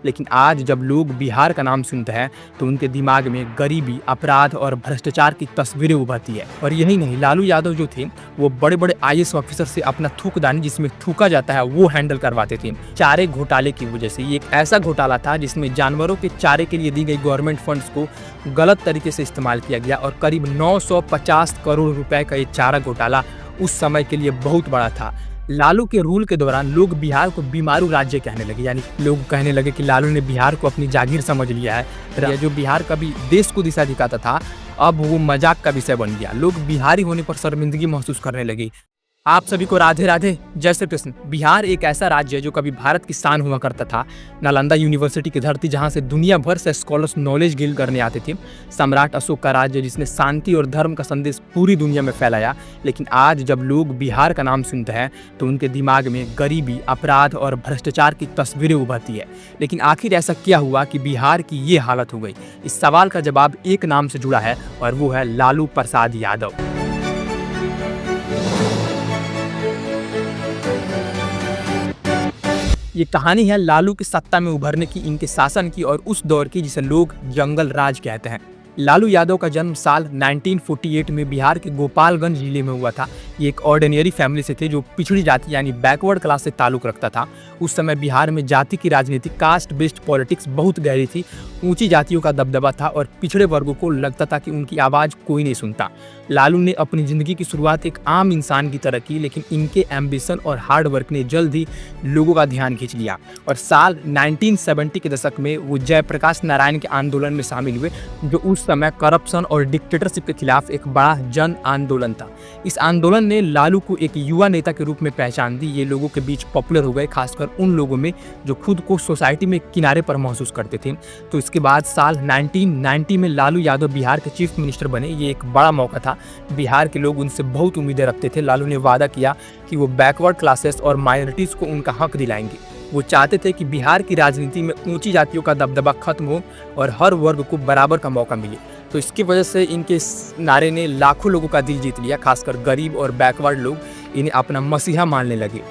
लेकिन आज जब लोग बिहार का नाम सुनते हैं तो उनके दिमाग में गरीबी, अपराध और भ्रष्टाचार की तस्वीरें उभरती है। और यही नहीं, लालू यादव जो थे वो बड़े बड़े IAS ऑफिसर से अपना थूकदानी जिसमें थूका जाता है वो हैंडल करवाते थे। चारे घोटाले की वजह से ये एक ऐसा घोटाला था जिसमें जानवरों के चारे के लिए दी गई गवर्नमेंट फंड्स को गलत तरीके से इस्तेमाल किया गया और करीब 950 करोड़ रुपए का ये चारा घोटाला उस समय के लिए बहुत बड़ा था। लालू के रूल के दौरान लोग बिहार को बीमारू राज्य कहने लगे, यानी लोग कहने लगे कि लालू ने बिहार को अपनी जागीर समझ लिया है। जो बिहार कभी देश को दिशा दिखाता था अब वो मजाक का विषय बन गया। लोग बिहारी होने पर शर्मिंदगी महसूस करने लगे। आप सभी को राधे राधे, जय श्री कृष्ण। बिहार एक ऐसा राज्य है जो कभी भारत की शान हुआ करता था। नालंदा यूनिवर्सिटी की धरती जहां से दुनिया भर से स्कॉलर्स नॉलेज गेन करने आते थे। सम्राट अशोक का राज्य जिसने शांति और धर्म का संदेश पूरी दुनिया में फैलाया। लेकिन आज जब लोग बिहार का नाम सुनते हैं तो उनके दिमाग में गरीबी, अपराध और भ्रष्टाचार की तस्वीरें उभरती है। लेकिन आखिर ऐसा क्या हुआ कि बिहार की ये हालत हो गई? इस सवाल का जवाब एक नाम से जुड़ा है और वो है लालू प्रसाद यादव। ये कहानी है लालू की सत्ता में उभरने की, इनके शासन की और उस दौर की जिसे लोग जंगल राज कहते हैं। लालू यादव का जन्म साल 1948 में बिहार के गोपालगंज जिले में हुआ था। ये एक ऑर्डिनरी फैमिली से थे जो पिछड़ी जाति यानी बैकवर्ड क्लास से ताल्लुक रखता था। उस समय बिहार में जाति की राजनीति, कास्ट बेस्ड पॉलिटिक्स बहुत गहरी थी। ऊंची जातियों का दबदबा था और पिछड़े वर्गों को लगता था कि उनकी आवाज़ कोई नहीं सुनता। लालू ने अपनी ज़िंदगी की शुरुआत एक आम इंसान की तरह की, लेकिन इनके एम्बिशन और हार्ड वर्क ने जल्द ही लोगों का ध्यान खींच लिया और साल 1970 के दशक में वो जयप्रकाश नारायण के आंदोलन में शामिल हुए, जो उस समय करप्शन और डिक्टेटरशिप के खिलाफ एक बड़ा जन आंदोलन था। इस आंदोलन ने लालू को एक युवा नेता के रूप में पहचान दी। ये लोगों के बीच पॉपुलर हो गए, खासकर उन लोगों में जो खुद को सोसाइटी में किनारे पर महसूस करते थे। तो इसके बाद साल 1990 में लालू यादव बिहार के चीफ मिनिस्टर बने। ये एक बड़ा मौका था। बिहार के लोग उनसे बहुत उम्मीदें रखते थे। लालू ने वादा किया कि वो बैकवर्ड क्लासेस और माइनॉरिटीज़ को उनका हक दिलाएंगे। वो चाहते थे कि बिहार की राजनीति में ऊंची जातियों का दबदबा खत्म हो और हर वर्ग को बराबर का मौका मिले। तो इसकी वजह से इनके नारे ने लाखों लोगों का दिल जीत लिया, खासकर गरीब और बैकवर्ड लोग इन्हें अपना मसीहा मानने लगे।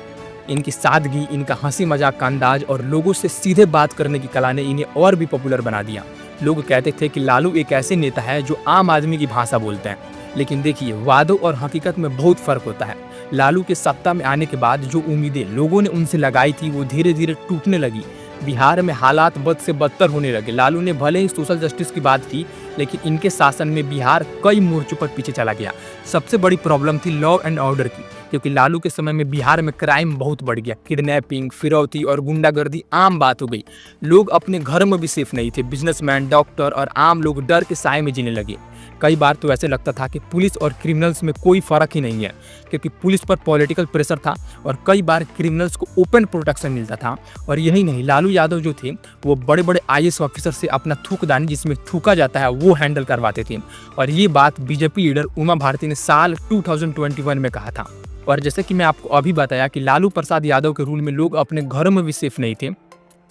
इनकी सादगी, इनका हंसी मजाक का अंदाज और लोगों से सीधे बात करने की कला ने इन्हें और भी पॉपुलर बना दिया। लोग कहते थे कि लालू एक ऐसे नेता है जो आम आदमी की भाषा बोलते हैं। लेकिन देखिए, वादों और हकीकत में बहुत फर्क होता है। लालू के सत्ता में आने के बाद जो उम्मीदें लोगों ने उनसे लगाई थी वो धीरे धीरे टूटने लगी। बिहार में हालात बद से बदतर होने लगे। लालू ने भले ही सोशल जस्टिस की बात की, लेकिन इनके शासन में बिहार कई मोर्चों पर पीछे चला गया। सबसे बड़ी प्रॉब्लम थी लॉ एंड ऑर्डर की, क्योंकि लालू के समय में बिहार में क्राइम बहुत बढ़ गया। किडनैपिंग, फिरौती और गुंडागर्दी आम बात हो गई। लोग अपने घर में भी सेफ नहीं थे। बिजनेसमैन, डॉक्टर और आम लोग डर के साए में जीने लगे। कई बार तो ऐसे लगता था कि पुलिस और क्रिमिनल्स में कोई फर्क ही नहीं है, क्योंकि पुलिस पर पॉलिटिकल प्रेशर था और कई बार क्रिमिनल्स को ओपन प्रोटेक्शन मिलता था। और यही नहीं, लालू यादव जो थे वो बड़े बड़े IAS ऑफिसर से अपना थूकदानी जिसमें थूका जाता है वो हैंडल करवाते थे। और ये बात बीजेपी लीडर उमा भारती ने साल 2021 में कहा था। और जैसे कि मैं आपको अभी बताया कि लालू प्रसाद यादव के रूल में लोग अपने घरों में भी सेफ नहीं थे।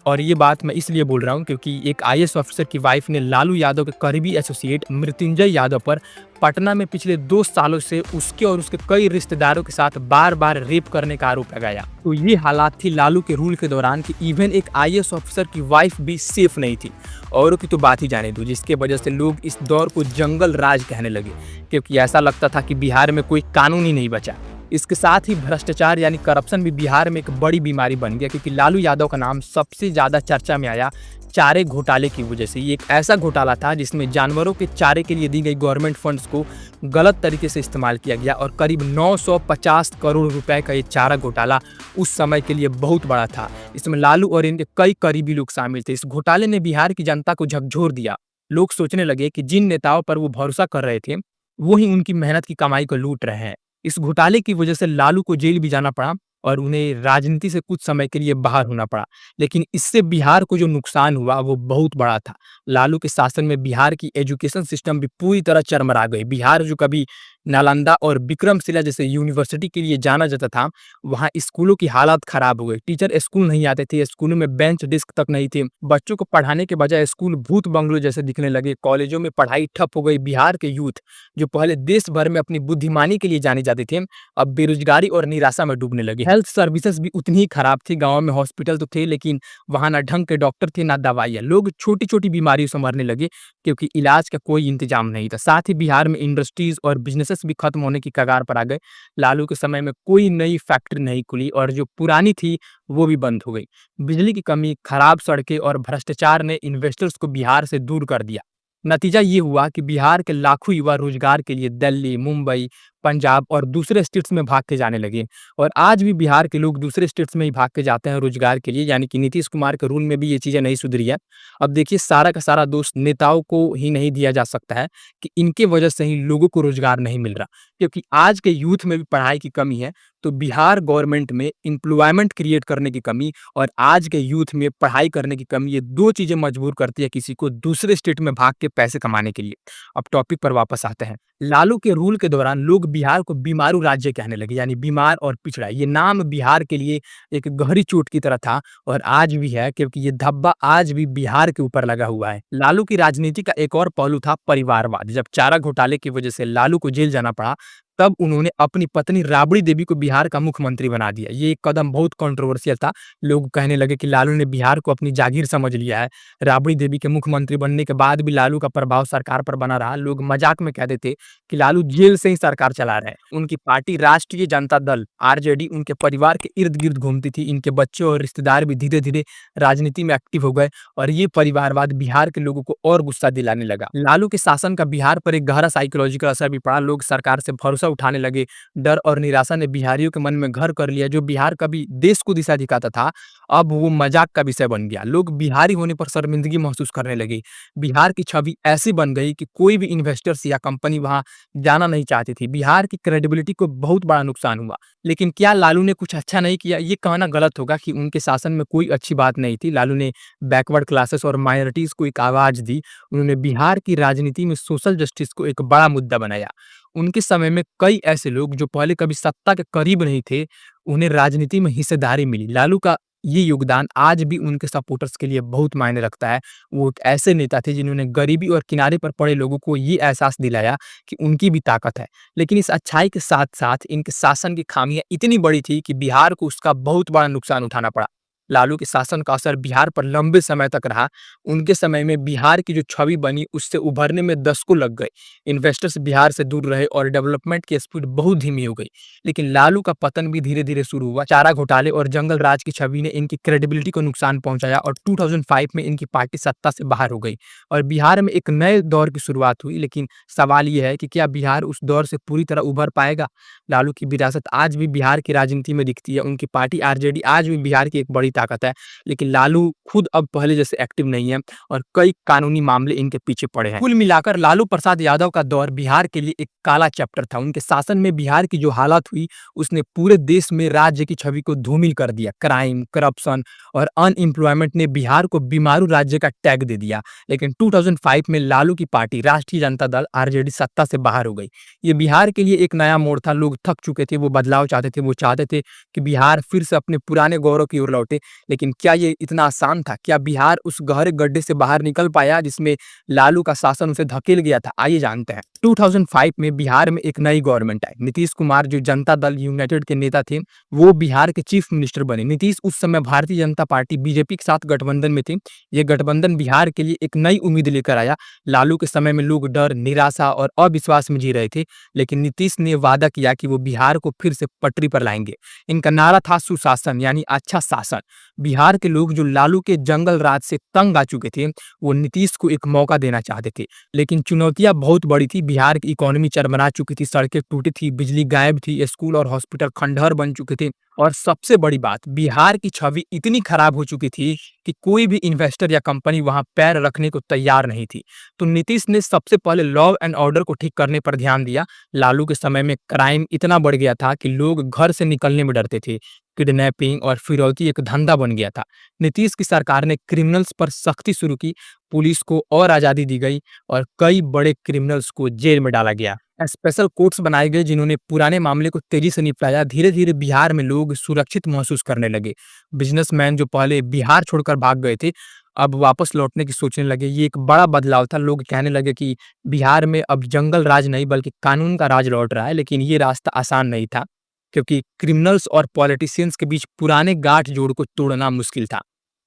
और ये बात मैं इसलिए बोल रहा हूँ क्योंकि एक IAS ऑफिसर की वाइफ ने लालू यादव के करीबी एसोसिएट मृत्युंजय यादव पर पटना में पिछले 2 सालों से उसके और उसके कई रिश्तेदारों के साथ बार बार रेप करने का आरोप लगाया। तो ये हालात थी लालू के रूल के दौरान कि इवन एक IAS ऑफिसर की वाइफ भी सेफ नहीं थी। औरों की तो बात ही जाने दो, जिसके वजह से लोग इस दौर को जंगल राज कहने लगे, क्योंकि ऐसा लगता था कि बिहार में कोई कानून ही नहीं बचा। इसके साथ ही भ्रष्टाचार यानी करप्शन भी बिहार में एक बड़ी बीमारी बन गया, क्योंकि लालू यादव का नाम सबसे ज़्यादा चर्चा में आया चारे घोटाले की वजह से। ये एक ऐसा घोटाला था जिसमें जानवरों के चारे के लिए दी गई गवर्नमेंट फंड्स को गलत तरीके से इस्तेमाल किया गया और करीब 950 करोड़ रुपए का ये चारा घोटाला उस समय के लिए बहुत बड़ा था। इसमें लालू और इनके कई करीबी लोग शामिल थे। इस घोटाले ने बिहार की जनता को झकझोर दिया। लोग सोचने लगे कि जिन नेताओं पर वो भरोसा कर रहे थे वो ही उनकी मेहनत की कमाई को लूट रहे हैं। इस घोटाले की वजह से लालू को जेल भी जाना पड़ा और उन्हें राजनीति से कुछ समय के लिए बाहर होना पड़ा। लेकिन इससे बिहार को जो नुकसान हुआ वो बहुत बड़ा था। लालू के शासन में बिहार की एजुकेशन सिस्टम भी पूरी तरह चरमरा गई। बिहार जो कभी नालंदा और विक्रमशिला जैसे यूनिवर्सिटी के लिए जाना जाता था, वहाँ स्कूलों की हालत खराब हो गई। टीचर स्कूल नहीं आते थे, स्कूलों में बेंच डेस्क तक नहीं थे। बच्चों को पढ़ाने के बजाय स्कूल भूत बंगलों जैसे दिखने लगे। कॉलेजों में पढ़ाई ठप हो गई। बिहार के यूथ जो पहले देश भर में अपनी बुद्धिमानी के लिए जाने जाते थे, अब बेरोजगारी और निराशा में डूबने लगे। हेल्थ सर्विसेज भी उतनी ही खराब थी। गाँव में हॉस्पिटल तो थे, लेकिन वहाँ ना ढंग के डॉक्टर थे, ना दवाइयाँ। लोग छोटी-छोटी बीमारियों से मरने लगे क्योंकि इलाज का कोई इंतजाम नहीं था। साथ ही बिहार में इंडस्ट्रीज और बिज़नेसेस भी खत्म होने की कगार पर आ गए। लालू के समय में कोई नई फैक्ट्री नहीं खुली और जो पुरानी थी, वो भी बंद हो गई। बिजली की कमी, खराब सड़कें और भ्रष्टाचार ने इन्वेस्टर्स को बिहार से दूर कर दिया। नतीजा ये हुआ कि बिहार के लाखों युवा रोजगार के लिए दिल्ली, मुंबई, पंजाब और दूसरे स्टेट्स में भाग के जाने लगे। और आज भी बिहार के लोग दूसरे स्टेट्स में ही भाग के जाते हैं रोजगार के लिए, यानी कि नीतीश कुमार के रूल में भी ये चीज़ें नहीं सुधरी है। अब देखिए, सारा का सारा दोष नेताओं को ही नहीं दिया जा सकता है कि इनके वजह से ही लोगों को रोजगार नहीं मिल रहा, क्योंकि आज के यूथ में भी पढ़ाई की कमी है। तो बिहार गवर्नमेंट में एम्प्लॉयमेंट क्रिएट करने की कमी और आज के यूथ में पढ़ाई करने की कमी, ये दो चीजें मजबूर करती है किसी को दूसरे स्टेट में भाग के पैसे कमाने के लिए। अब टॉपिक पर वापस आते हैं। लालू के रूल के दौरान लोग बिहार को बीमारू राज्य कहने लगे, यानी बीमार और पिछड़ा। ये नाम बिहार के लिए एक गहरी चोट की तरह था और आज भी है, क्योंकि ये धब्बा आज भी बिहार के ऊपर लगा हुआ है। लालू की राजनीति का एक और पहलू था परिवारवाद। जब चारा घोटाले की वजह से लालू को जेल जाना पड़ा, तब उन्होंने अपनी पत्नी राबड़ी देवी को बिहार का मुख्यमंत्री बना दिया। ये एक कदम बहुत कंट्रोवर्शियल था। लोग कहने लगे कि लालू ने बिहार को अपनी जागीर समझ लिया है। राबड़ी देवी के मुख्यमंत्री बनने के बाद भी लालू का प्रभाव सरकार पर बना रहा। लोग मजाक में कहते थे कि लालू जेल से ही सरकार चला रहे हैं। उनकी पार्टी राष्ट्रीय जनता दल आरजेडी उनके परिवार के इर्द गिर्द घूमती थी। इनके बच्चे और रिश्तेदार भी धीरे धीरे राजनीति में एक्टिव हो गए और ये परिवारवाद बिहार के लोगों को और गुस्सा दिलाने लगा। लालू के शासन का बिहार पर एक गहरा साइकोलॉजिकल असर भी पड़ा। लोग सरकार से भरोसा उठाने लगे। डर और निराशा ने बिहारियों के मन में घर कर लिया। जो बिहार कभी देश को दिशा दिखाता था, अब वो मजाक का विषय बन गया। लोग बिहारी होने पर शर्मिंदगी महसूस करने लगे। बिहार की छवि ऐसी बन गई कि कोई भी इन्वेस्टर्स या कंपनी वहां जाना नहीं चाहती थी। बिहार की क्रेडिबिलिटी को बहुत बड़ा नुकसान हुआ। लेकिन क्या लालू ने कुछ अच्छा नहीं किया? ये कहना गलत होगा कि उनके शासन में कोई अच्छी बात नहीं थी। लालू ने बैकवर्ड क्लासेस और माइनॉरिटीज को एक आवाज दी। उन्होंने बिहार की राजनीति में सोशल जस्टिस को एक बड़ा मुद्दा बनाया। उनके समय में कई ऐसे लोग जो पहले कभी सत्ता के करीब नहीं थे, उन्हें राजनीति में हिस्सेदारी मिली। लालू का ये योगदान आज भी उनके सपोर्टर्स के लिए बहुत मायने रखता है। वो एक ऐसे नेता थे जिन्होंने गरीबी और किनारे पर पड़े लोगों को ये एहसास दिलाया कि उनकी भी ताकत है। लेकिन इस अच्छाई के साथ-साथ इनके शासन की खामियां इतनी बड़ी थी कि बिहार को उसका बहुत बड़ा नुकसान उठाना पड़ा। लालू के शासन का असर बिहार पर लंबे समय तक रहा। उनके समय में बिहार की जो छवि बनी, उससे उभरने में दशकों लग गए। इन्वेस्टर्स बिहार से दूर रहे और डेवलपमेंट की स्पीड बहुत धीमी हो गई। लेकिन लालू का पतन भी धीरे-धीरे शुरू हुआ। चारा घोटाले और जंगल राज की छवि ने इनकी क्रेडिबिलिटी को नुकसान पहुंचाया और 2005 में इनकी पार्टी सत्ता से बाहर हो गई और बिहार में एक नए दौर की शुरुआत हुई। लेकिन सवाल ये है कि क्या बिहार उस दौर से पूरी तरह उभर पाएगा? लालू की विरासत आज भी बिहार की राजनीति में दिखती है। उनकी पार्टी आरजेडी आज भी बिहार की एक बड़ी ताकत है। लेकिन लालू खुद अब पहले जैसे एक्टिव नहीं है और कई कानूनी मामले इनके पीछे पड़े हैं। कुल मिलाकर लालू प्रसाद यादव का दौर बिहार के लिए एक काला चैप्टर था। उनके शासन में बिहार की जो हालत हुई, उसने पूरे देश में राज्य की छवि को धूमिल कर दिया। क्राइम, करप्शन और अनएम्प्लॉयमेंट ने बिहार को बीमारू राज्य का टैग दे दिया। लेकिन 2005 में लालू की पार्टी राष्ट्रीय जनता दल आरजेडी सत्ता से बाहर हो गई। ये बिहार के लिए एक नया मोड़ था। लोग थक चुके थे, वो बदलाव चाहते थे। वो चाहते थे कि बिहार फिर से अपने पुराने गौरव की ओर लौटे। लेकिन क्या ये इतना आसान था? क्या बिहार उस गहरे गड्ढे से बाहर निकल पाया जिसमें लालू का शासन उसे धकेल गया था? आइए जानते हैं। 2005 में बिहार में एक नई गवर्नमेंट आई। नीतीश कुमार जो जनता दल यूनाइटेड के नेता थे, वो बिहार के चीफ मिनिस्टर बने। नीतीश उस समय भारतीय जनता पार्टी बीजेपी के साथ गठबंधन में थे। ये गठबंधन बिहार के लिए एक नई उम्मीद लेकर आया। लालू के समय में लोग डर, निराशा और अविश्वास में जी रहे थे, लेकिन नीतीश ने वादा किया कि वो बिहार को फिर से पटरी पर लाएंगे। इनका नारा था सुशासन, यानी अच्छा शासन। बिहार के लोग जो लालू के जंगल राज से तंग आ चुके थे, वो नीतीश को एक मौका देना चाहते थे। लेकिन चुनौतियां बहुत बड़ी थी। बिहार की इकोनॉमी चरमरा चुकी थी, सड़कें टूटी थी, बिजली गायब थी, स्कूल और हॉस्पिटल खंडहर बन चुके थे और सबसे बड़ी बात, बिहार की छवि इतनी खराब हो चुकी थी कि कोई भी इन्वेस्टर या कंपनी वहां पैर रखने को तैयार नहीं थी। तो नीतीश ने सबसे पहले लॉ एंड ऑर्डर को ठीक करने पर ध्यान दिया। लालू के समय में क्राइम इतना बढ़ गया था कि लोग घर से निकलने में डरते थे। किडनैपिंग और फिरौती एक धंधा बन गया था। नीतीश की सरकार ने क्रिमिनल्स पर सख्ती शुरू की। पुलिस को और आज़ादी दी गई और कई बड़े क्रिमिनल्स को जेल में डाला गया। स्पेशल कोर्ट्स बनाए गए जिन्होंने पुराने मामले को तेजी से निपटाया। धीरे-धीरे बिहार में लोग सुरक्षित महसूस करने लगे। बिजनेसमैन जो पहले बिहार छोड़कर भाग गए थे, अब वापस लौटने की सोचने लगे। ये एक बड़ा बदलाव था। लोग कहने लगे कि बिहार में अब जंगल राज नहीं बल्कि कानून का राज लौट रहा है। लेकिन ये रास्ता आसान नहीं था, क्योंकि क्रिमिनल्स और पॉलिटिशियंस के बीच पुराने गांठ-जोड़ को तोड़ना मुश्किल था।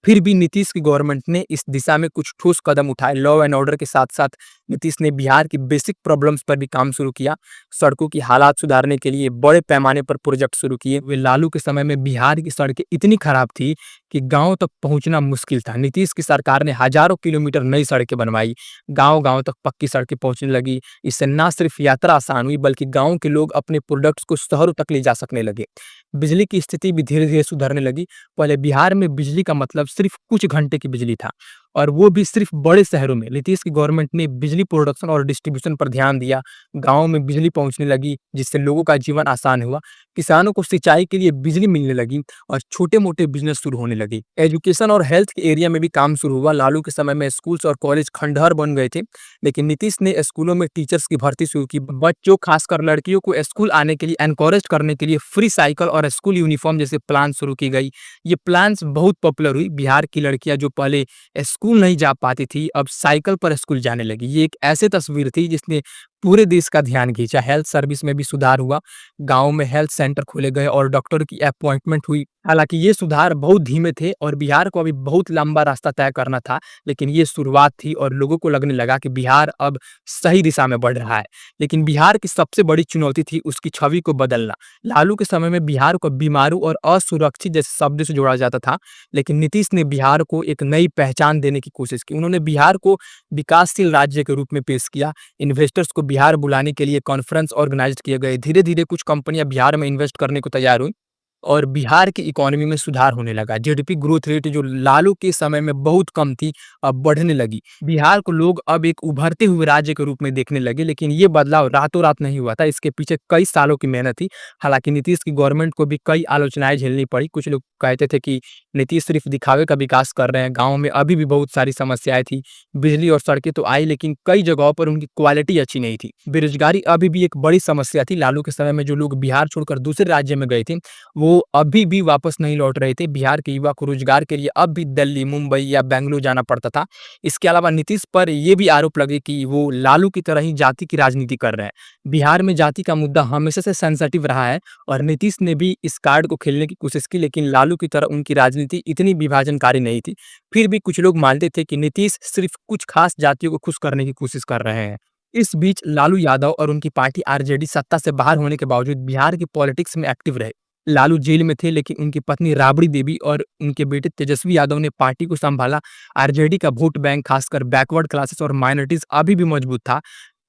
फिर भी नीतीश की गवर्नमेंट ने इस दिशा में कुछ ठोस कदम उठाए। लॉ एंड ऑर्डर के साथ-साथ नीतीश ने बिहार की बेसिक प्रॉब्लम्स पर भी काम शुरू किया। सड़कों की हालात सुधारने के लिए बड़े पैमाने पर प्रोजेक्ट शुरू किए। वे लालू के समय में बिहार की सड़कें इतनी खराब थी कि गाँव तक पहुंचना मुश्किल था। नीतीश की सरकार ने हजारों किलोमीटर नई सड़कें बनवाई। गाँव-गाँव तक पक्की सड़कें पहुंचने लगी। इससे न सिर्फ यात्रा आसान हुई बल्कि गाँव के लोग अपने प्रोडक्ट्स को शहरों तक ले जा सकने लगे। बिजली की स्थिति भी धीरे-धीरे सुधरने लगी। पहले बिहार में बिजली का मतलब सिर्फ कुछ घंटे की बिजली था, और वो भी सिर्फ बड़े शहरों में। नीतीश की गवर्नमेंट ने बिजली प्रोडक्शन और डिस्ट्रीब्यूशन पर ध्यान दिया। गाँव में बिजली पहुंचने लगी, जिससे लोगों का जीवन आसान हुआ। किसानों को सिंचाई के लिए बिजली मिलने लगी और छोटे-मोटे बिजनेस शुरू होने लगे। एजुकेशन और हेल्थ के एरिया में भी काम शुरू हुआ। लालू के समय में स्कूल्स और कॉलेज खंडहर बन गए थे, लेकिन नीतीश ने स्कूलों में टीचर्स की भर्ती शुरू की। बच्चों, खासकर लड़कियों को स्कूल आने के लिए एनकरेज करने के लिए फ्री साइकिल और स्कूल यूनिफॉर्म जैसे प्लान शुरू की गई। ये प्लान्स बहुत पॉपुलर हुई। बिहार की लड़कियां जो पहले स्कूल नहीं जा पाती थी, अब साइकिल पर स्कूल जाने लगी। ये एक ऐसी तस्वीर थी जिसने पूरे देश का ध्यान खींचा। हेल्थ सर्विस में भी सुधार हुआ। गाँव में हेल्थ सेंटर खोले गए और डॉक्टर की अपॉइंटमेंट हुई। हालांकि ये सुधार बहुत धीमे थे और बिहार को अभी बहुत लंबा रास्ता तय करना था, लेकिन ये शुरुआत थी और लोगों को लगने लगा कि बिहार अब सही दिशा में बढ़ रहा है। लेकिन बिहार की सबसे बड़ी चुनौती थी उसकी छवि को बदलना। लालू के समय में बिहार को बीमारू और असुरक्षित जैसे शब्दों से जोड़ा जाता था, लेकिन नीतीश ने बिहार को एक नई पहचान देने की कोशिश की। उन्होंने बिहार को विकासशील राज्य के रूप में पेश किया। इन्वेस्टर्स को बिहार बुलाने के लिए कॉन्फ्रेंस ऑर्गेनाइज किए गए। धीरे-धीरे कुछ कंपनियां बिहार में इन्वेस्ट करने को तैयार हुई और बिहार की इकोनॉमी में सुधार होने लगा। जीडीपी ग्रोथ रेट जो लालू के समय में बहुत कम थी, अब बढ़ने लगी। बिहार को लोग अब एक उभरते हुए राज्य के रूप में देखने लगे, लेकिन ये बदलाव रातों रात नहीं हुआ था। इसके पीछे कई सालों की मेहनत थी। हालांकि नीतीश की गवर्नमेंट को भी कई आलोचनाएं झेलनी पड़ी। कुछ लोग कहते थे कि नीतीश सिर्फ दिखावे का विकास कर रहे हैं। गाँव में अभी भी बहुत सारी समस्याएं थी। बिजली और सड़कें तो आई, लेकिन कई जगहों पर उनकी क्वालिटी अच्छी नहीं थी। बेरोजगारी अभी भी एक बड़ी समस्या थी। लालू के समय में जो लोग बिहार छोड़कर दूसरे राज्य में गए थे, वो अभी भी वापस नहीं लौट रहे थे। बिहार के युवा को रोजगार के लिए अब भी दिल्ली, मुंबई या बेंगलुरु जाना पड़ता था। इसके अलावा नीतीश पर ये भी आरोप लगे कि वो लालू की तरह ही जाति की राजनीति कर रहे हैं। बिहार में जाति का मुद्दा हमेशा से सेंसिटिव रहा है और नीतीश ने भी इस कार्ड को खेलने की कोशिश की, लेकिन लालू की तरह उनकी राजनीति इतनी विभाजनकारी नहीं थी। फिर भी कुछ लोग मानते थे कि नीतीश सिर्फ कुछ खास जातियों को खुश करने की कोशिश कर रहे हैं। इस बीच लालू यादव और उनकी पार्टी आरजेडी सत्ता से बाहर होने के बावजूद बिहार की पॉलिटिक्स में एक्टिव रहे। लालू जेल में थे, लेकिन उनकी पत्नी राबड़ी देवी और उनके बेटे तेजस्वी यादव ने पार्टी को संभाला। आरजेडी का वोट बैंक, खासकर बैकवर्ड क्लासेस और माइनॉरिटीज, अभी भी मजबूत था।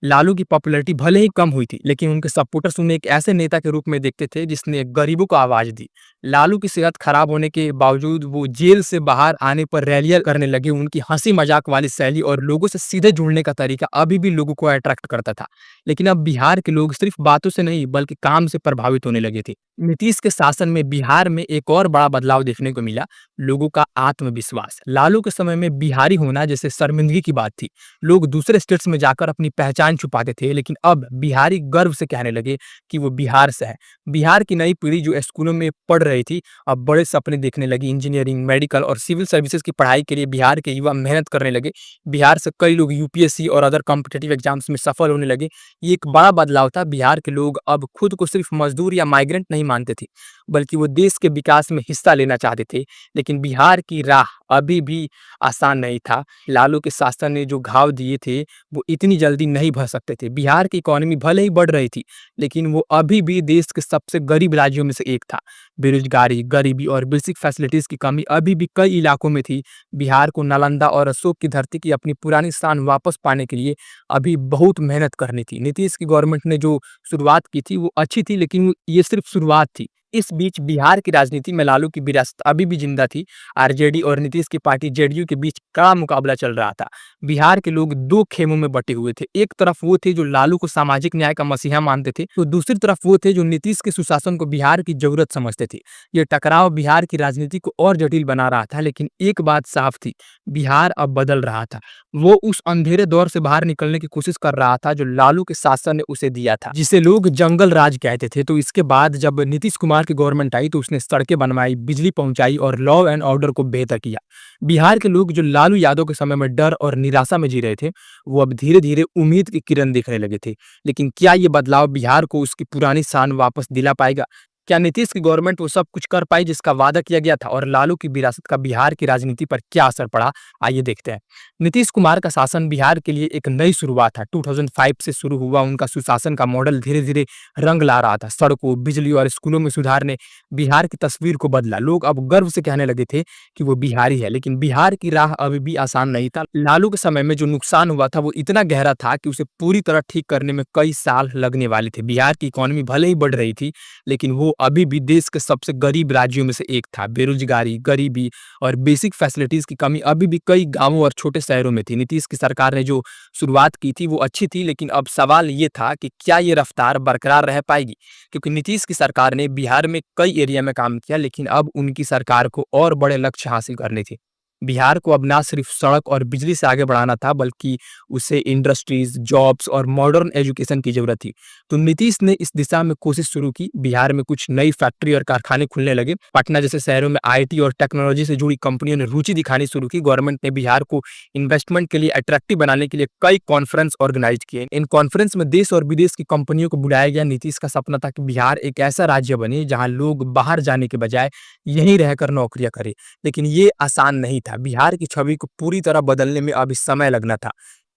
लालू की पॉपुलैरिटी भले ही कम हुई थी, लेकिन उनके सपोर्टर्स उन्हें एक ऐसे नेता के रूप में देखते थे जिसने गरीबों को आवाज दी। लालू की सेहत खराब होने के बावजूद वो जेल से बाहर आने पर रैलियां करने लगे। उनकी हंसी मजाक वाली शैली और लोगों से सीधे जुड़ने का तरीका अभी भी लोगों को अट्रैक्ट करता था। लेकिन अब बिहार के लोग सिर्फ बातों से नहीं बल्कि काम से प्रभावित होने लगे थे। नीतीश के शासन में बिहार में एक और बड़ा बदलाव देखने को मिला, लोगों का आत्मविश्वास। लालू के समय में बिहारी होना जैसे शर्मिंदगी की बात थी। लोग दूसरे स्टेट्स में जाकर अपनी पहचान छुपाते थे, लेकिन अब बिहारी गर्व से कहने लगे कि वो बिहार से है। बिहार की नई पीढ़ी जो स्कूलों में पढ़ रही थी, अब बड़े सपने देखने लगी। इंजीनियरिंग, मेडिकल और सिविल सर्विसेज की पढ़ाई के लिए बिहार के युवा मेहनत करने लगे। बिहार से कई लोग यूपीएससी और अदर कॉम्पिटिटिव एग्जाम्स में सफल होने लगे। ये एक बड़ा बदलाव था। बिहार के लोग अब खुद को सिर्फ मजदूर या माइग्रेंट नहीं मानते थे, बल्कि वो देश के विकास में हिस्सा लेना चाहते थे। लेकिन बिहार की राह अभी भी आसान नहीं था। लालू के शासन ने जो घाव दिए थे, वो इतनी जल्दी नहीं भर सकते थे। बिहार की इकोनॉमी भले ही बढ़ रही थी, लेकिन वो अभी भी देश के सबसे गरीब राज्यों में से एक था। बेरोजगारी, गरीबी और बेसिक फैसिलिटीज की कमी अभी भी कई इलाकों में थी। बिहार को नालंदा और अशोक की धरती की अपनी पुरानी शान वापस पाने के लिए अभी बहुत मेहनत करनी थी। नीतीश की गवर्नमेंट ने जो शुरुआत की थी वो अच्छी थी, लेकिन ये सिर्फ शुरुआत थी। इस बीच बिहार की राजनीति में लालू की विरासत अभी भी जिंदा थी। आरजेडी और नीतीश की पार्टी जेडीयू के बीच कड़ा मुकाबला चल रहा था। बिहार के लोग दो खेमों में बटे हुए थे। एक तरफ वो थे जो लालू को सामाजिक न्याय का मसीहा मानते थे, तो दूसरी तरफ वो थे जो नीतीश के सुशासन को बिहार की जरूरत समझते थे। ये टकराव बिहार की राजनीति को और जटिल बना रहा था, लेकिन एक बात साफ थी, बिहार अब बदल रहा था। वो उस अंधेरे दौर से बाहर निकलने की कोशिश कर रहा था जो लालू के शासन ने उसे दिया था, जिसे लोग जंगल राज कहते थे। तो इसके बाद जब नीतीश कुमार की गवर्नमेंट आई तो उसने सड़कें बनवाई, बिजली पहुंचाई और लॉ एंड ऑर्डर को बेहतर किया। बिहार के लोग जो लालू यादव के समय में डर और निराशा में जी रहे थे, वो अब धीरे धीरे उम्मीद की किरण दिखने लगे थे। लेकिन क्या ये बदलाव बिहार को उसकी पुरानी शान वापस दिला पाएगा? क्या नीतीश की गवर्नमेंट वो सब कुछ कर पाई जिसका वादा किया गया था? और लालू की विरासत का बिहार की राजनीति पर क्या असर पड़ा? आइए देखते हैं। नीतीश कुमार का शासन बिहार के लिए एक नई शुरुआत था। 2005 से शुरू हुआ उनका सुशासन का मॉडल धीरे धीरे रंग ला रहा था। सड़कों, बिजली और स्कूलों में सुधार ने बिहार की तस्वीर को बदला। लोग अब गर्व से कहने लगे थे कि वो बिहारी है। लेकिन बिहार की राह अभी भी आसान नहीं था। लालू के समय में जो नुकसान हुआ था वो इतना गहरा था कि उसे पूरी तरह ठीक करने में कई साल लगने वाले थे। बिहार की इकोनॉमी भले ही बढ़ रही थी, लेकिन वो अभी भी देश के सबसे गरीब राज्यों में से एक था। बेरोजगारी, गरीबी और बेसिक फैसिलिटीज की कमी अभी भी कई गांवों और छोटे शहरों में थी। नीतीश की सरकार ने जो शुरुआत की थी वो अच्छी थी, लेकिन अब सवाल ये था कि क्या ये रफ्तार बरकरार रह पाएगी? क्योंकि नीतीश की सरकार ने बिहार में कई एरिया में काम किया, लेकिन अब उनकी सरकार को और बड़े लक्ष्य हासिल करने थे। बिहार को अब ना सिर्फ सड़क और बिजली से आगे बढ़ाना था, बल्कि उसे इंडस्ट्रीज, जॉब्स और मॉडर्न एजुकेशन की जरूरत थी। तो नीतीश ने इस दिशा में कोशिश शुरू की। बिहार में कुछ नई फैक्ट्री और कारखाने खुलने लगे। पटना जैसे शहरों में आईटी और टेक्नोलॉजी से जुड़ी कंपनियों ने रुचि दिखानी शुरू की। गवर्नमेंट ने बिहार को इन्वेस्टमेंट के लिए अट्रैक्टिव बनाने के लिए कई कॉन्फ्रेंस ऑर्गेनाइज किए। इन कॉन्फ्रेंस में देश और विदेश की कंपनियों को बुलाया गया। नीतीश का सपना था कि बिहार एक ऐसा राज्य बने जहां लोग बाहर जाने के बजाय यहीं रहकर नौकरियां करें। लेकिन ये आसान नहीं था। बिहार की छवि को पूरी तरह बदलने में अभी समय लगना था।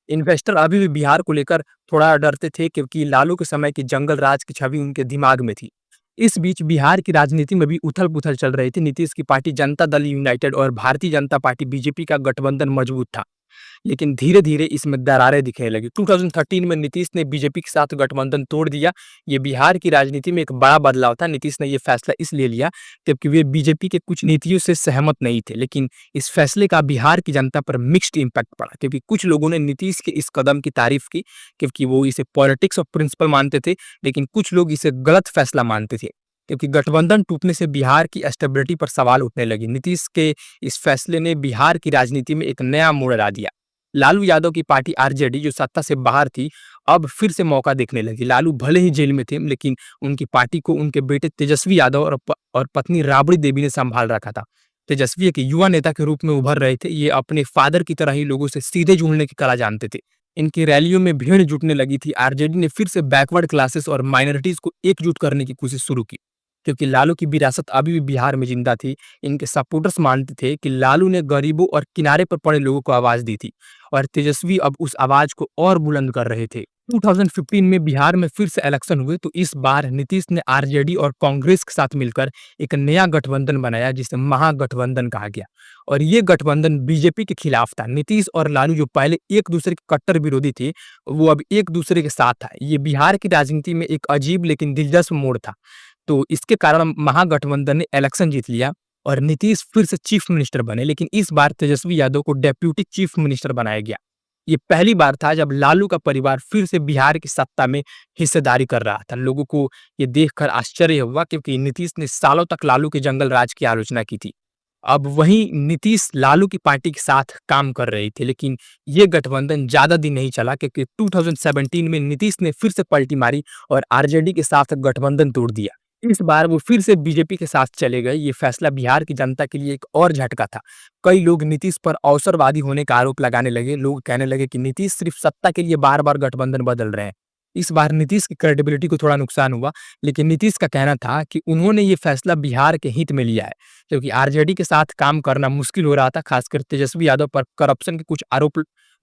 इन्वेस्टर अभी भी बिहार को लेकर थोड़ा डरते थे, क्योंकि लालू के समय की जंगल राज की छवि उनके दिमाग में थी। इस बीच बिहार की राजनीति में भी उथल-पुथल चल रही थी। नीतीश की पार्टी जनता दल यूनाइटेड और भारतीय जनता पार्टी बीजेपी का गठबंधन मजबूत था, लेकिन धीरे-धीरे इसमें दरारें दिखने लगी। 2013 में नीतीश ने बीजेपी के साथ गठबंधन तोड़ दिया। ये बिहार की राजनीति में एक बड़ा बदलाव था। नीतीश ने ये फैसला इसलिए लिया क्योंकि वे बीजेपी के कुछ नीतियों से सहमत नहीं थे, लेकिन इस फैसले का बिहार की जनता पर मिक्स्ड इम्पैक्ट पड़ा। क्योंकि कुछ लोगों ने नीतीश के इस कदम की तारीफ की क्योंकि वो इसे पॉलिटिक्स ऑफ प्रिंसिपल मानते थे, लेकिन कुछ लोग इसे गलत फैसला मानते थे, क्योंकि गठबंधन टूटने से बिहार की स्टेबिलिटी पर सवाल उठने लगे। नीतीश के इस फैसले ने बिहार की राजनीति में एक नया मोड़ ला दिया। लालू यादव की पार्टी आरजेडी, जो सत्ता से बाहर थी, अब फिर से मौका देखने लगी। लालू भले ही जेल में थे, लेकिन उनकी पार्टी को उनके बेटे तेजस्वी यादव और पत्नी राबड़ी देवी ने संभाल रखा था। तेजस्वी एक युवा नेता के रूप में उभर रहे थे। ये अपने फादर की तरह ही लोगों से सीधे जुड़ने की कला जानते थे। इनकी रैलियों में भीड़ जुटने लगी थी। आरजेडी ने फिर से बैकवर्ड क्लासेस और माइनॉरिटीज को एकजुट करने की कोशिश शुरू की। क्योंकि लालू की विरासत अभी भी बिहार में जिंदा थी, इनके सपोर्टर्स मानते थे कि लालू ने गरीबों और किनारे पर पड़े लोगों को आवाज दी थी, और तेजस्वी अब उस आवाज को और बुलंद कर रहे थे। 2015 में बिहार में फिर से इलेक्शन हुए, तो इस बार नीतीश ने आरजेडी और कांग्रेस के साथ मिलकर एक नया गठबंधन बनाया, जिसे महागठबंधन कहा गया। और ये गठबंधन बीजेपी के खिलाफ था। नीतीश और लालू, जो पहले एक दूसरे के कट्टर विरोधी थे, वो अब एक दूसरे के साथ था। ये बिहार की राजनीति में एक अजीब लेकिन दिलचस्प मोड़ था। तो इसके कारण महागठबंधन ने इलेक्शन जीत लिया और नीतीश फिर से चीफ मिनिस्टर बने, लेकिन इस बार तेजस्वी यादव को डेप्यूटी चीफ मिनिस्टर बनाया गया। ये पहली बार था जब लालू का परिवार फिर से बिहार की सत्ता में हिस्सेदारी कर रहा था। लोगों को ये देखकर आश्चर्य हुआ, क्योंकि नीतीश ने सालों तक लालू के जंगल राज की आलोचना की थी। अब वहीं नीतीश लालू की पार्टी के साथ काम कर रहे थे, लेकिन ये गठबंधन ज्यादा दिन नहीं चला, क्योंकि 2017 में नीतीश ने फिर से पलटी मारी और आरजेडी के साथ गठबंधन तोड़ दिया। इस बार वो फिर से बीजेपी के साथ चले गए। ये फैसला बिहार की जनता के लिए एक और झटका था। कई लोग नीतीश पर अवसरवादी होने का आरोप लगाने लगे। लोग कहने लगे कि नीतीश सिर्फ सत्ता के लिए बार बार गठबंधन बदल रहे हैं। इस बार नीतीश की क्रेडिबिलिटी को थोड़ा नुकसान हुआ, लेकिन नीतीश का कहना था कि उन्होंने ये फैसला बिहार के हित में लिया है, क्योंकि आरजेडी के साथ काम करना मुश्किल हो रहा था। खासकर तेजस्वी यादव पर करप्शन के कुछ आरोप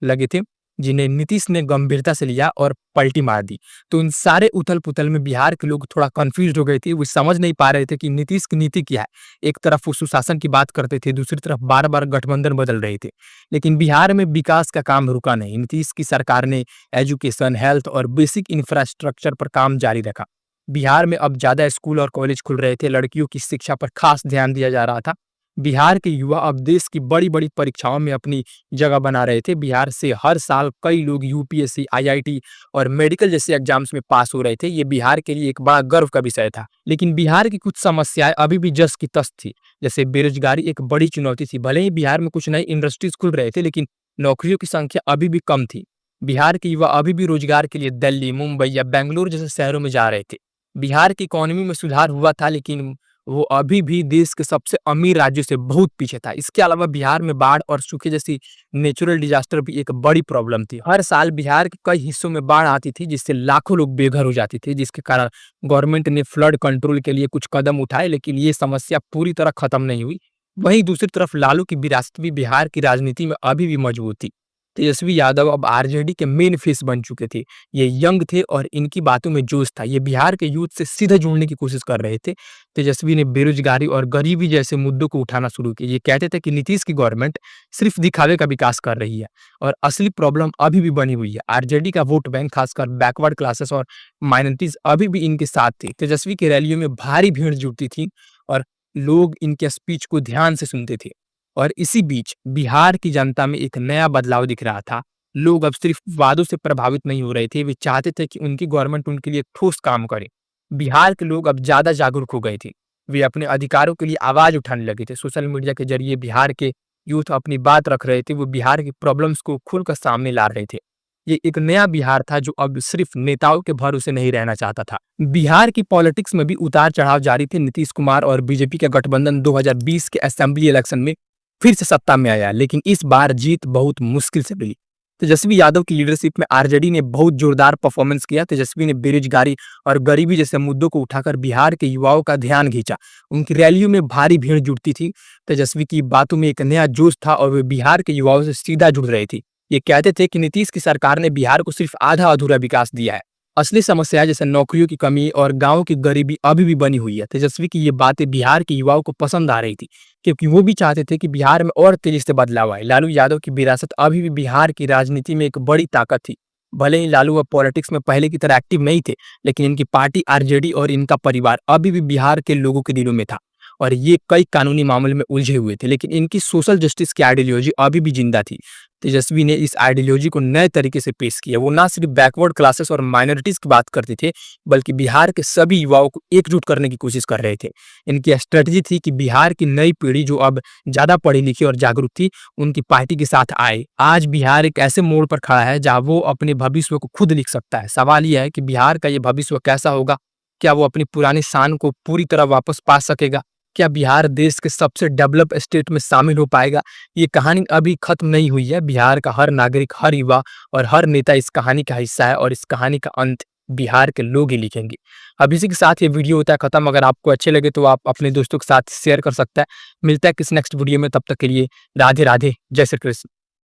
लगे थे, जिन्हें नीतीश ने गंभीरता से लिया और पलटी मार दी। तो इन सारे उथल-पुथल में बिहार के लोग थोड़ा कन्फ्यूज्ड हो गए थे। वो समझ नहीं पा रहे थे कि नीतीश की नीति क्या है। एक तरफ वो सुशासन की बात करते थे, दूसरी तरफ बार-बार गठबंधन बदल रहे थे। लेकिन बिहार में विकास का काम रुका नहीं। नीतीश की सरकार ने एजुकेशन, हेल्थ और बेसिक इंफ्रास्ट्रक्चर पर काम जारी रखा। बिहार में अब ज़्यादा स्कूल और कॉलेज खुल रहे थे, लड़कियों की शिक्षा पर खास ध्यान दिया जा रहा था। बिहार के युवा अब देश की बड़ी-बड़ी परीक्षाओं में अपनी जगह बना रहे थे। बिहार से हर साल कई लोग यूपीएससी, आईआईटी और मेडिकल जैसे एग्जाम्स में पास हो रहे थे। ये बिहार के लिए एक बड़ा गर्व का विषय था। लेकिन बिहार की कुछ समस्याएं अभी भी जस की तस थी। जैसे बेरोजगारी एक बड़ी चुनौती थी। भले ही बिहार में कुछ नई इंडस्ट्रीज खुल रहे थे, लेकिन नौकरियों की संख्या अभी भी कम थी। बिहार के युवा अभी भी रोजगार के लिए दिल्ली, मुंबई या बेंगलुरु जैसे शहरों में जा रहे थे। बिहार की इकोनॉमी में सुधार हुआ था, लेकिन वो अभी भी देश के सबसे अमीर राज्यों से बहुत पीछे था। इसके अलावा बिहार में बाढ़ और सूखे जैसी नेचुरल डिजास्टर भी एक बड़ी प्रॉब्लम थी। हर साल बिहार के कई हिस्सों में बाढ़ आती थी, जिससे लाखों लोग बेघर हो जाते थे, जिसके कारण गवर्नमेंट ने फ्लड कंट्रोल के लिए कुछ कदम उठाए, लेकिन ये समस्या पूरी तरह खत्म नहीं हुई। वहीं दूसरी तरफ लालू की विरासत भी बिहार की राजनीति में अभी भी मजबूत थी। तेजस्वी यादव अब आरजेडी के मेन फेस बन चुके थे। ये यंग थे और इनकी बातों में जोश था। ये बिहार के यूथ से सीधे जुड़ने की कोशिश कर रहे थे। तेजस्वी ने बेरोजगारी और गरीबी जैसे मुद्दों को उठाना शुरू किया। ये कहते थे कि नीतीश की गवर्नमेंट सिर्फ दिखावे का विकास कर रही है और असली प्रॉब्लम अभी भी बनी हुई है। आरजेडी का वोट बैंक, खासकर बैकवर्ड क्लासेस और माइनॉरिटीज, अभी भी इनके साथ थे। तेजस्वी की रैलियों में भारी भीड़ जुटती थी और लोग इनके स्पीच को ध्यान से सुनते थे। और इसी बीच बिहार की जनता में एक नया बदलाव दिख रहा था। लोग अब सिर्फ वादों से प्रभावित नहीं हो रहे थे, वे चाहते थे कि उनकी गवर्नमेंट उनके लिए ठोस काम करे। बिहार के लोग अब ज्यादा जागरूक हो गए थे। वे अपने अधिकारों के लिए आवाज उठाने लगे थे। सोशल मीडिया के जरिए बिहार के यूथ अपनी बात रख रहे थे। वो बिहार की प्रॉब्लम्स को खुलकर सामने ला रहे थे। ये एक नया बिहार था जो अब सिर्फ नेताओं के भरोसे नहीं रहना चाहता था। बिहार की पॉलिटिक्स में भी उतार चढ़ाव जारी थे। नीतीश कुमार और बीजेपी का गठबंधन 2020 के असेंबली इलेक्शन में फिर से सत्ता में आया, लेकिन इस बार जीत बहुत मुश्किल से मिली। तेजस्वी यादव की लीडरशिप में आरजेडी ने बहुत जोरदार परफॉर्मेंस किया। तेजस्वी ने बेरोजगारी और गरीबी जैसे मुद्दों को उठाकर बिहार के युवाओं का ध्यान खींचा। उनकी रैलियों में भारी भीड़ जुटती थी। तेजस्वी की बातों में एक नया जोश था और वे बिहार के युवाओं से सीधा जुड़ रही थी। ये कहते थे कि नीतीश की सरकार ने बिहार को सिर्फ आधा अधूरा विकास दिया है। असली समस्या जैसे नौकरियों की कमी और गांवों की गरीबी अभी भी बनी हुई है। तेजस्वी की ये बातें बिहार के युवाओं को पसंद आ रही थी, क्योंकि वो भी चाहते थे कि बिहार में और तेजी से बदलाव आए। लालू यादव की विरासत अभी भी बिहार की राजनीति में एक बड़ी ताकत थी। भले ही लालू अब पॉलिटिक्स में पहले की तरह एक्टिव नहीं थे, लेकिन इनकी पार्टी आरजेडी और इनका परिवार अभी भी बिहार के लोगों के दिलों में था। और ये कई कानूनी मामले में उलझे हुए थे, लेकिन इनकी सोशल जस्टिस की आइडियोलॉजी अभी भी जिंदा थी। तेजस्वी ने इस आइडियोलॉजी को नए तरीके से पेश किया। वो ना सिर्फ बैकवर्ड क्लासेस और माइनॉरिटीज की बात करते थे, बल्कि बिहार के सभी युवाओं को एकजुट करने की कोशिश कर रहे थे। इनकी स्ट्रेटजी थी कि बिहार की नई पीढ़ी जो अब ज्यादा पढ़ी लिखी और जागरूक थी, उनकी पार्टी के साथ आए। आज बिहार एक ऐसे मोड़ पर खड़ा है जहाँ वो अपने भविष्य को खुद लिख सकता है। सवाल यह है कि बिहार का ये भविष्य कैसा होगा? क्या वो अपनी पुरानी शान को पूरी तरह वापस पा सकेगा? क्या बिहार देश के सबसे डेवलप स्टेट में शामिल हो पाएगा? ये कहानी अभी खत्म नहीं हुई है। बिहार का हर नागरिक, हर युवा और हर नेता इस कहानी का हिस्सा है और इस कहानी का अंत बिहार के लोग ही लिखेंगे। अब इसी के साथ ये वीडियो होता है खत्म। अगर आपको अच्छे लगे तो आप अपने दोस्तों के साथ शेयर कर सकते हैं। मिलता है किसी नेक्स्ट वीडियो में, तब तक के लिए राधे राधे, जय श्री कृष्ण।